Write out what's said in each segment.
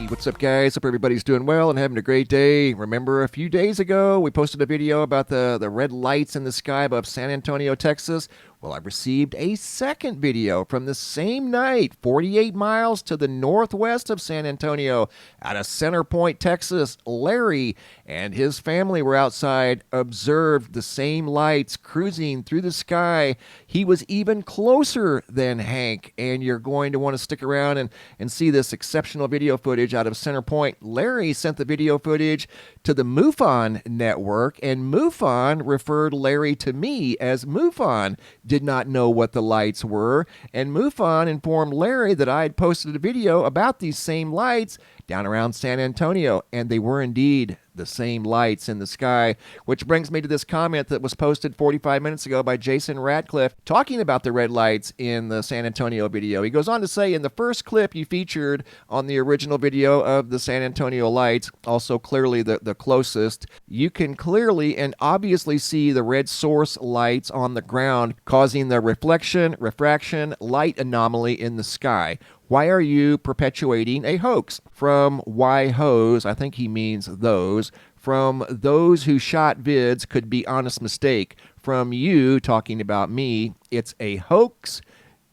What's up, guys? Hope everybody's doing well and having a great day. Remember, a few days ago, we posted a video about the red lights in the sky above San Antonio, Texas. Well, I received a second video from the same night, 48 miles to the northwest of San Antonio, out of Center Point, Texas. Larry and his family were outside, observed the same lights cruising through the sky. He was even closer than Hank, and you're going to want to stick around and see this exceptional video footage out of Center Point. Larry sent the video footage to the MUFON network, and MUFON referred Larry to me, as MUFON did not know what the lights were, and MUFON informed Larry that I had posted a video about these same lights down around San Antonio, and they were indeed the same lights in the sky, which brings me to this comment that was posted 45 minutes ago by Jason Radcliffe talking about the red lights in the San Antonio video. He goes on to say, in the first clip you featured on the original video of the San Antonio lights, also clearly the closest, you can clearly and obviously see the red source lights on the ground causing the reflection, refraction, light anomaly in the sky. Why are you perpetuating a hoax? From why-hos, I think he means those. From those who shot vids, could be honest mistake. From you, talking about me, it's a hoax.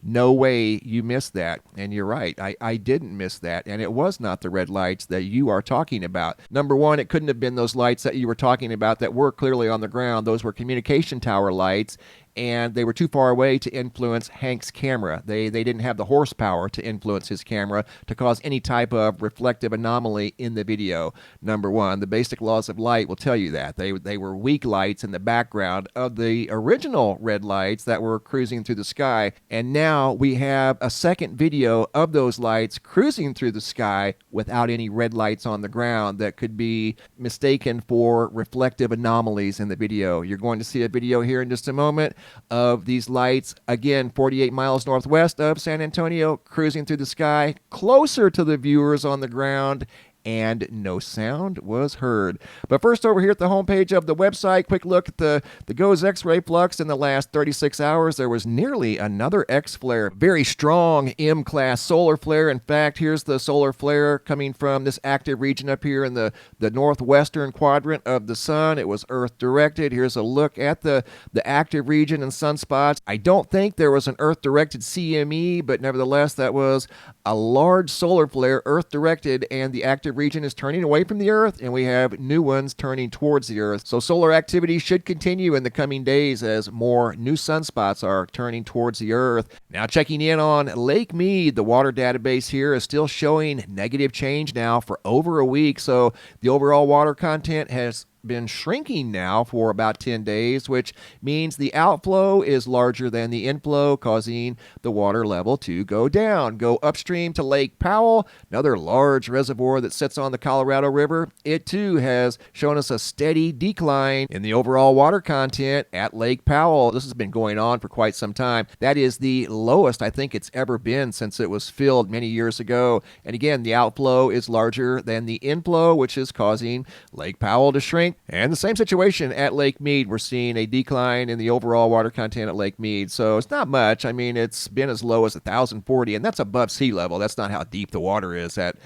No way you missed that. And you're right, I didn't miss that. And it was not the red lights that you are talking about. Number one, it couldn't have been those lights that you were talking about that were clearly on the ground. Those were communication tower lights, and they were too far away to influence Hank's camera. They didn't have the horsepower to influence his camera to cause any type of reflective anomaly in the video. Number one, the basic laws of light will tell you that. They were weak lights in the background of the original red lights that were cruising through the sky. And now we have a second video of those lights cruising through the sky without any red lights on the ground that could be mistaken for reflective anomalies in the video. You're going to see a video here in just a moment of these lights, again, 48 miles northwest of San Antonio, cruising through the sky, closer to the viewers on the ground, and no sound was heard. But first, over here at the homepage of the website, quick look at the GOES X-ray flux in the last 36 hours. There was nearly another X-flare, very strong M-class solar flare. In fact, here's the solar flare coming from this active region up here in the northwestern quadrant of the sun. It was Earth-directed. Here's a look at the active region and sunspots. I don't think there was an Earth-directed CME, but nevertheless, that was a large solar flare, Earth-directed, and the active region is turning away from the Earth, and we have new ones turning towards the Earth. So solar activity should continue in the coming days as more new sunspots are turning towards the Earth. Now checking in on Lake Mead, the water database here is still showing negative change now for over a week. So the overall water content has been shrinking now for about 10 days, which means the outflow is larger than the inflow, causing the water level to go down. Go upstream to Lake Powell, another large reservoir that sits on the Colorado River. It too has shown us a steady decline in the overall water content at Lake Powell. This has been going on for quite some time. That is the lowest I think it's ever been since it was filled many years ago. And again, the outflow is larger than the inflow, which is causing Lake Powell to shrink. And the same situation at Lake Mead. We're seeing a decline in the overall water content at Lake Mead. So it's not much. I mean, it's been as low as 1,040, and that's above sea level. That's not how deep the water is at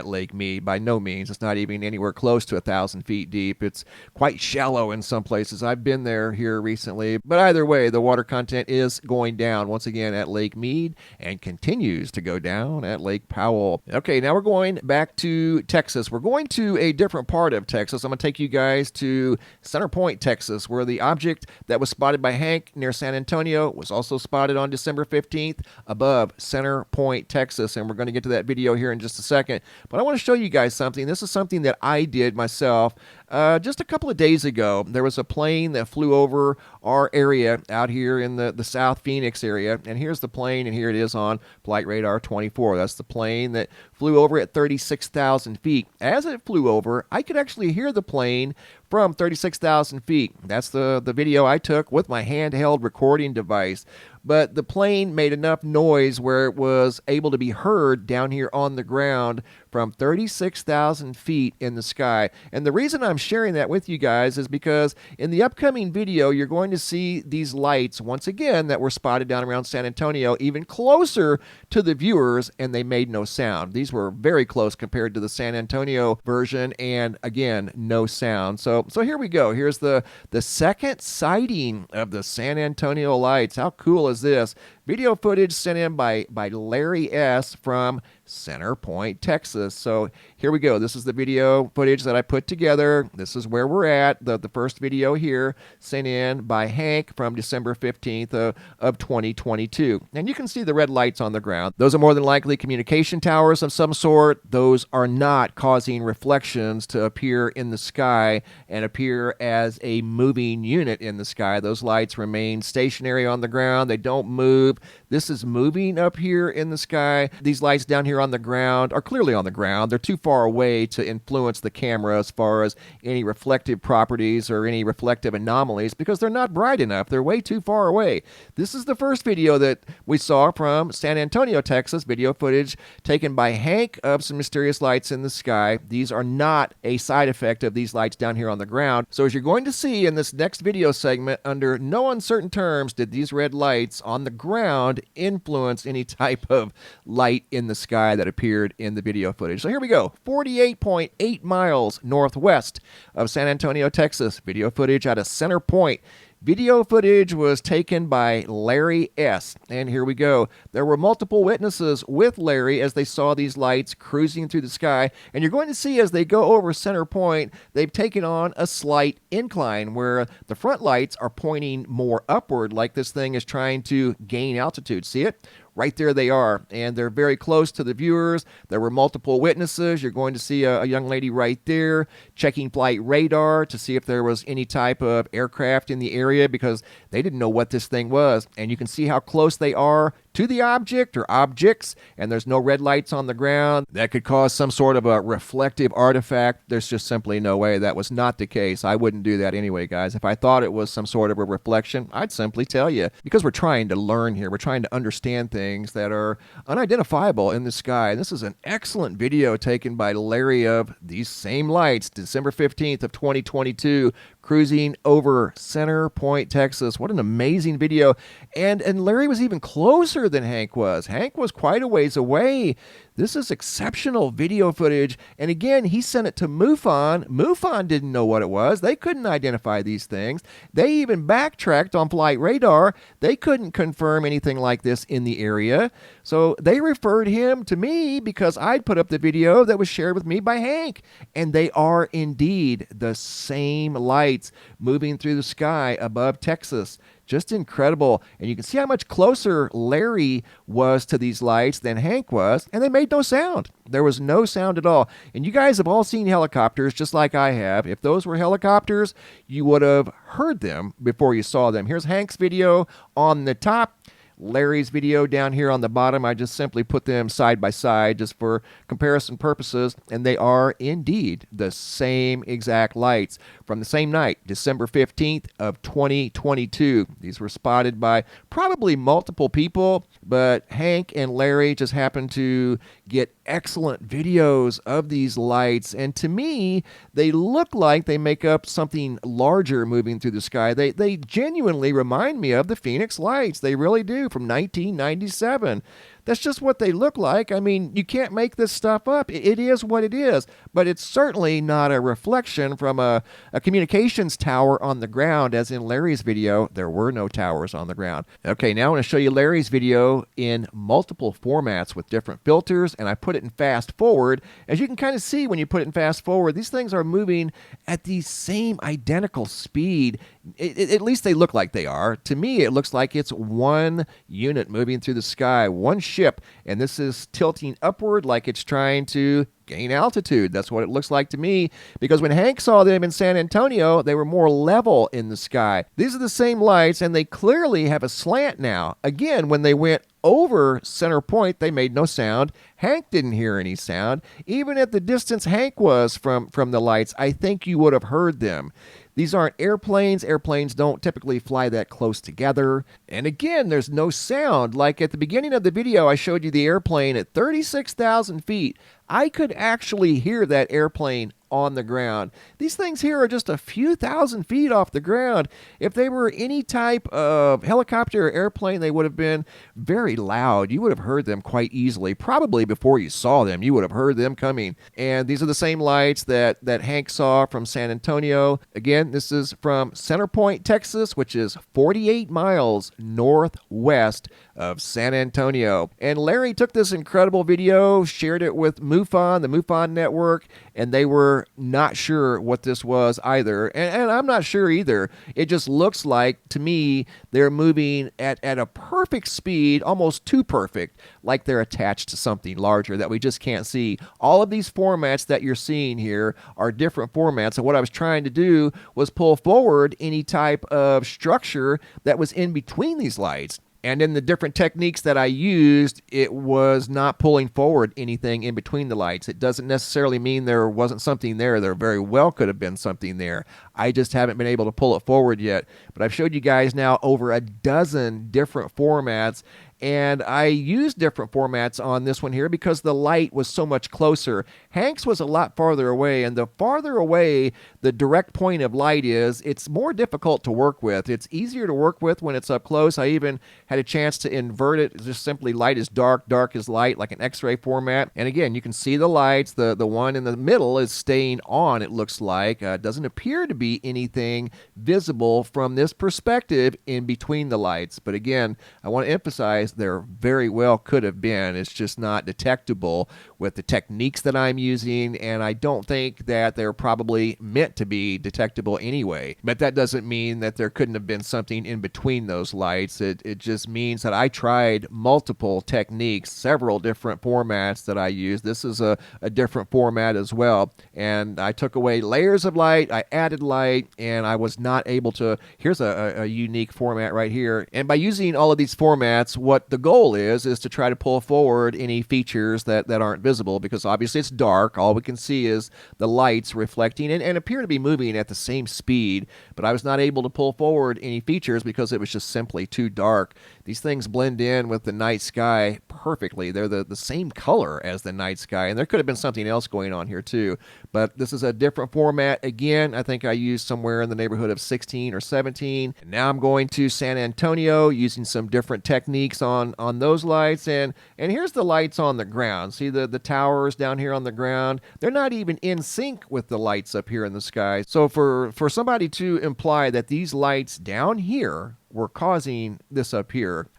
Lake Mead. By no means. It's not even anywhere close to 1,000 feet deep. It's quite shallow in some places. I've been there here recently. But either way, the water content is going down once again at Lake Mead and continues to go down at Lake Powell. Okay, now we're going back to Texas. We're going to a different part of Texas. I'm going to take you guys to Center Point, Texas, where the object that was spotted by Hank near San Antonio was also spotted on December 15th above Center Point, Texas. And we're going to get to that video here in just a second. But I want to show you guys something. This is something that I did myself just a couple of days ago. There was a plane that flew over our area out here in the South Phoenix area. And here's the plane, and here it is on Flight Radar 24. That's the plane that flew over at 36,000 feet. As it flew over, I could actually hear the plane from 36,000 feet. That's the video I took with my handheld recording device. But the plane made enough noise where it was able to be heard down here on the ground from 36,000 feet in the sky. And the reason I'm sharing that with you guys is because in the upcoming video, you're going to see these lights once again that were spotted down around San Antonio even closer to the viewers, and they made no sound. These were very close compared to the San Antonio version, and again, no sound. So here we go. Here's the second sighting of the San Antonio lights. How cool is this? Video footage sent in by Larry S. from Center Point, Texas. So here we go. This is the video footage that I put together. This is where we're at. The first video here sent in by Hank from December 15th of 2022. And you can see the red lights on the ground. Those are more than likely communication towers of some sort. Those are not causing reflections to appear in the sky and appear as a moving unit in the sky. Those lights remain stationary on the ground. They don't move. This is moving up here in the sky. These lights down here on the ground are clearly on the ground. They're too far away to influence the camera as far as any reflective properties or any reflective anomalies because they're not bright enough. They're way too far away. This is the first video that we saw from San Antonio, Texas, video footage taken by Hank of some mysterious lights in the sky. These are not a side effect of these lights down here on the ground. So as you're going to see in this next video segment, under no uncertain terms did these red lights on the ground influence any type of light in the sky that appeared in the video footage. So here we go. 48.8 miles northwest of San Antonio, Texas. Video footage out of Center Point. Video footage was taken by Larry S. And here we go. There were multiple witnesses with Larry as they saw these lights cruising through the sky. And you're going to see as they go over Center Point, they've taken on a slight incline where the front lights are pointing more upward, like this thing is trying to gain altitude. See it? Right there they are, and they're very close to the viewers. There were multiple witnesses. You're going to see a young lady right there checking flight radar to see if there was any type of aircraft in the area because they didn't know what this thing was. And you can see how close they are to the object or objects, and there's no red lights on the ground. That could cause some sort of a reflective artifact. There's just simply no way. That was not the case. I wouldn't do that anyway, guys. If I thought it was some sort of a reflection, I'd simply tell you. Because we're trying to learn here. We're trying to understand things that are unidentifiable in the sky. And this is an excellent video taken by Larry of these same lights, December 15th of 2022, cruising over Center Point, Texas. What an amazing video. And Larry was even closer than Hank was. Hank was quite a ways away. This is exceptional video footage. And again, he sent it to MUFON. MUFON didn't know what it was. They couldn't identify these things. They even backtracked on flight radar. They couldn't confirm anything like this in the area. So they referred him to me because I'd put up the video that was shared with me by Hank. And they are indeed the same lights moving through the sky above Texas. Just incredible. And you can see how much closer Larry was to these lights than Hank was, and they made no sound. There was no sound at all. And you guys have all seen helicopters just like I have. If those were helicopters, you would have heard them before you saw them. Here's Hank's video on the top. Larry's video down here on the bottom. I just simply put them side by side just for comparison purposes, and they are indeed the same exact lights from the same night, December 15th of 2022. These were spotted by probably multiple people, but Hank and Larry just happened to get excellent videos of these lights, and to me, they look like they make up something larger moving through the sky. They genuinely remind me of the Phoenix Lights. They really do, from 1997. That's just what they look like. I mean, you can't make this stuff up. It is what it is, but it's certainly not a reflection from a communications tower on the ground, as in Larry's video. There were no towers on the ground. Okay, now I want to show you Larry's video in multiple formats with different filters, and I put it in fast forward. As you can kind of see when you put it in fast forward, these things are moving at the same identical speed. At least they look like they are. To me, it looks like it's one unit moving through the sky, one ship, and this is tilting upward like it's trying to gain altitude. That's what it looks like to me, because when Hank saw them in San Antonio, they were more level in the sky. These are the same lights, and they clearly have a slant now. Again, when they went over center point, they made no sound. Hank didn't hear any sound. Even at the distance Hank was from the lights, I think you would have heard them. These aren't airplanes. Airplanes don't typically fly that close together. And again, there's no sound. Like at the beginning of the video, I showed you the airplane at 36,000 feet. I could actually hear that airplane on the ground. These things here are just a few thousand feet off the ground. If they were any type of helicopter or airplane, they would have been very loud. You would have heard them quite easily. Probably before you saw them, you would have heard them coming. And these are the same lights that Hank saw from San Antonio. Again, this is from Center Point, Texas, which is 48 miles northwest of San Antonio. And Larry took this incredible video, shared it with MUFON, the MUFON network, and they were not sure what this was either. And I'm not sure either. It just looks like, to me, they're moving at a perfect speed, almost too perfect, like they're attached to something larger that we just can't see. All of these formats that you're seeing here are different formats, and what I was trying to do was pull forward any type of structure that was in between these lights. And in the different techniques that I used, it was not pulling forward anything in between the lights. It doesn't necessarily mean there wasn't something there. There very well could have been something there. I just haven't been able to pull it forward yet. But I've showed you guys now over a dozen different formats. And I used different formats on this one here because the light was so much closer. Hank's was a lot farther away, and the farther away the direct point of light is, it's more difficult to work with. It's easier to work with when it's up close. I even had a chance to invert it. It's just simply light is dark, dark is light, like an X-ray format. And again, you can see the lights. The one in the middle is staying on, it looks like. It doesn't appear to be anything visible from this perspective in between the lights. But again, I want to emphasize there very well could have been. It's just not detectable with the techniques that I'm using, and I don't think that they're probably meant to be detectable anyway. But that doesn't mean that there couldn't have been something in between those lights. It just means that I tried multiple techniques, several different formats that I use. This is a different format as well, and I took away layers of light, I added light, and I was not able to. Here's a unique format right here, and by using all of these formats, what the goal is to try to pull forward any features that aren't visible, because obviously it's dark. All we can see is the lights reflecting and appear to be moving at the same speed, but I was not able to pull forward any features because it was just simply too dark. These things blend in with the night sky perfectly. They're the same color as the night sky, and there could have been something else going on here too, but this is a different format. Again, I think I used somewhere in the neighborhood of 16 or 17. And now I'm going to San Antonio using some different techniques on those lights, and here's the lights on the ground. See the towers down here on the ground? They're not even in sync with the lights up here in the sky. So for somebody to imply that these lights down here were causing this up here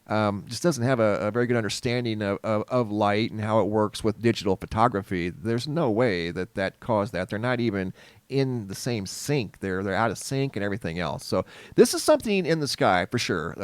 just doesn't have a very good understanding of light and how it works with digital photography. There's no way that caused that. They're not even in the same sync. They're out of sync and everything else. So this is something in the sky for sure.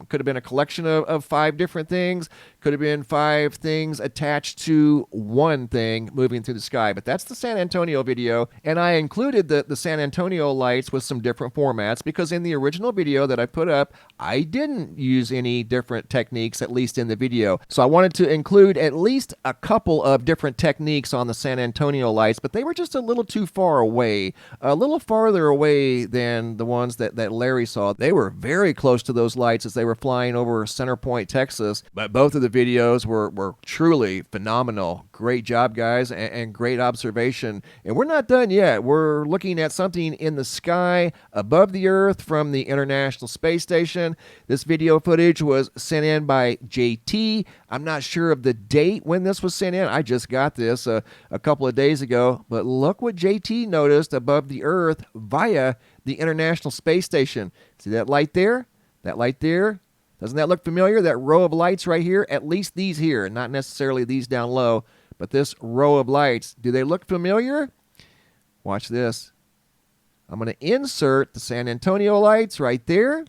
Could have been a collection of 5 different things. Could have been 5 things attached to one thing moving through the sky. But that's the San Antonio video, and I included the San Antonio lights with some different formats because in the original video that I put up, I didn't use any different techniques, at least in the video. So I wanted to include at least a couple of different techniques on the San Antonio lights, but they were just a little too far away, a little farther away than the ones that Larry saw. They were very close to those lights as they were flying over Center Point, Texas, but both of the videos were truly phenomenal. Great job, guys, and great observation. And we're not done yet. We're looking at something in the sky above the Earth from the International Space Station. This video footage was sent in by JT. I'm not sure of the date when this was sent in. I just got this a couple of days ago, but look what JT noticed above the Earth via the International Space Station. See that light there? That light there? Doesn't that look familiar? That row of lights right here? At least these here, not necessarily these down low, but this row of lights. Do they look familiar? Watch this. I'm going to insert the San Antonio lights right there,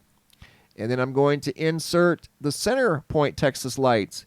and then I'm going to insert the Center Point, Texas lights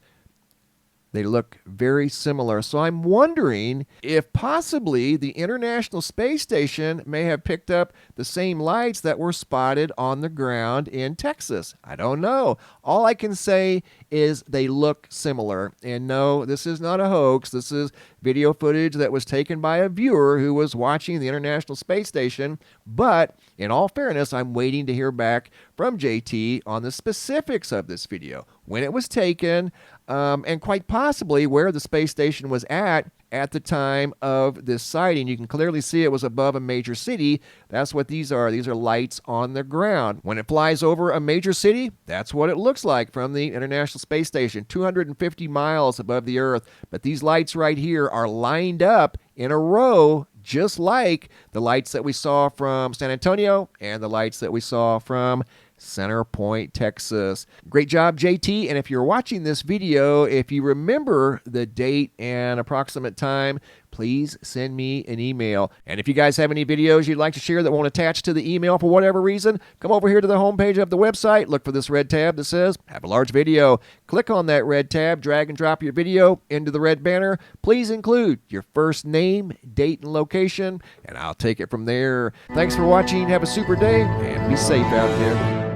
They look very similar. So I'm wondering if possibly the International Space Station may have picked up the same lights that were spotted on the ground in Texas. I don't know. All I can say is they look similar. And no, this is not a hoax. This is video footage that was taken by a viewer who was watching the International Space Station. But in all fairness, I'm waiting to hear back from JT on the specifics of this video, when it was taken, and quite possibly where the space station was at the time of this sighting. You can clearly see it was above a major city. That's what these are. These are lights on the ground. When it flies over a major city, that's what it looks like from the International Space Station, 250 miles above the Earth. But these lights right here are lined up in a row, just like the lights that we saw from San Antonio and the lights that we saw from Center Point, Texas. Great job, JT. And if you're watching this video, if you remember the date and approximate time, please send me an email. And if you guys have any videos you'd like to share that won't attach to the email for whatever reason, come over here to the homepage of the website, look for this red tab that says Have a Large Video. Click on that red tab, drag and drop your video into the red banner. Please include your first name, date, and location, and I'll take it from there. Thanks for watching. Have a super day, and be safe out there.